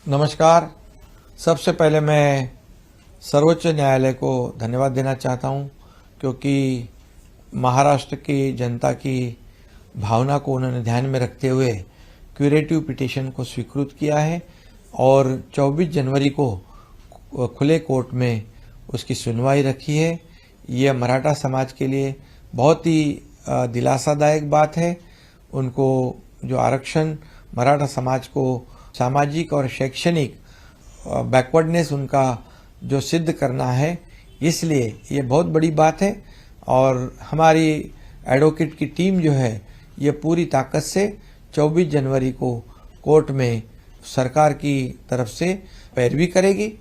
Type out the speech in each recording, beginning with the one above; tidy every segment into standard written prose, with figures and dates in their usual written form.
नमस्कार। सबसे पहले मैं सर्वोच्च न्यायालय को धन्यवाद देना चाहता हूं, क्योंकि महाराष्ट्र की जनता की भावना को उन्होंने ध्यान में रखते हुए क्यूरेटिव पिटीशन को स्वीकृत किया है और 24 जनवरी को खुले कोर्ट में उसकी सुनवाई रखी है। ये मराठा समाज के लिए बहुत ही दिलासादायक बात है। उनको जो आरक्षण मराठा समाज को सामाजिक और शैक्षणिक बैकवर्डनेस उनका जो सिद्ध करना है, इसलिए ये बहुत बड़ी बात है। और हमारी एडवोकेट की टीम जो है ये पूरी ताकत से 24 जनवरी को कोर्ट में सरकार की तरफ से पैरवी करेगी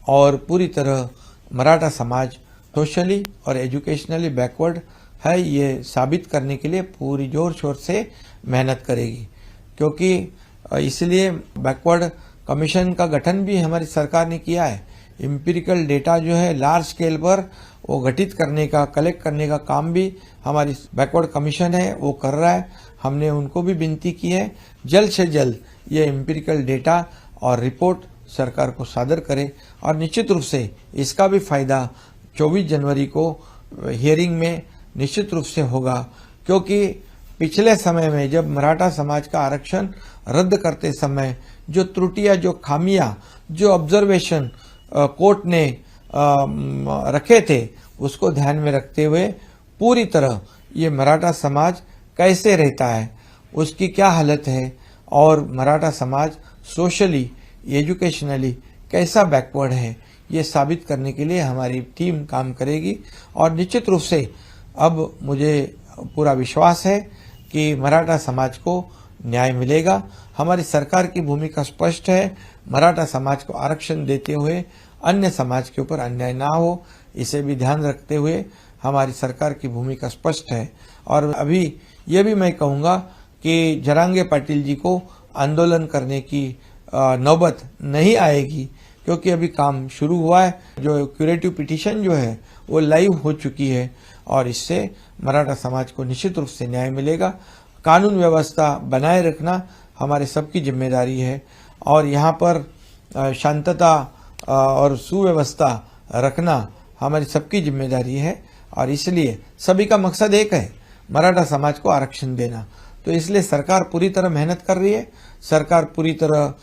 और पूरी तरह मराठा समाज सोशली और एजुकेशनली बैकवर्ड है ये साबित करने के लिए पूरी जोर शोर से मेहनत करेगी। क्योंकि इसलिए बैकवर्ड कमीशन का गठन भी हमारी सरकार ने किया है। एम्पिरिकल डेटा जो है लार्ज स्केल पर वो गठित करने का, कलेक्ट करने का काम भी हमारी बैकवर्ड कमीशन है वो कर रहा है। हमने उनको भी विनती की है जल्द से जल्द ये एम्पिरिकल डेटा और रिपोर्ट सरकार को सादर करे और निश्चित रूप से इसका भी फायदा 24 जनवरी को हियरिंग में निश्चित रूप से होगा। क्योंकि पिछले समय में जब मराठा समाज का आरक्षण रद्द करते समय जो त्रुटियां, जो खामियां, जो ऑब्जर्वेशन कोर्ट ने रखे थे, उसको ध्यान में रखते हुए पूरी तरह ये मराठा समाज कैसे रहता है, उसकी क्या हालत है और मराठा समाज सोशली, एजुकेशनली कैसा बैकवर्ड है, ये साबित करने के लिए हमारी टीम काम करेगी। और निश्चित रूप से अब मुझे पूरा विश्वास है कि मराठा समाज को न्याय मिलेगा। हमारी सरकार की भूमिका स्पष्ट है, मराठा समाज को आरक्षण देते हुए अन्य समाज के ऊपर अन्याय ना हो, इसे भी ध्यान रखते हुए हमारी सरकार की भूमिका स्पष्ट है। और अभी ये भी मैं कहूँगा कि जरांगे पाटिल जी को आंदोलन करने की नौबत नहीं आएगी, क्योंकि अभी काम शुरू हुआ है। जो क्यूरेटिव पिटीशन जो है वो लाइव हो चुकी है और इससे मराठा समाज को निश्चित रूप से न्याय मिलेगा। कानून व्यवस्था बनाए रखना हमारे सबकी जिम्मेदारी है और यहाँ पर शांतता और सुव्यवस्था रखना हमारी सबकी जिम्मेदारी है। और इसलिए सभी का मकसद एक है, मराठा समाज को आरक्षण देना। तो इसलिए सरकार पूरी तरह मेहनत कर रही है, सरकार पूरी तरह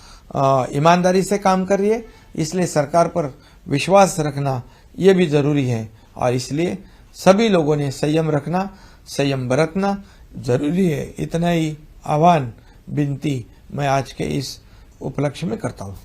ईमानदारी से काम कर रही है। इसलिए सरकार पर विश्वास रखना ये भी जरूरी है और इसलिए सभी लोगों ने संयम रखना, संयम बरतना जरूरी है। इतना ही आह्वान, विनती मैं आज के इस उपलक्ष्य में करता हूँ।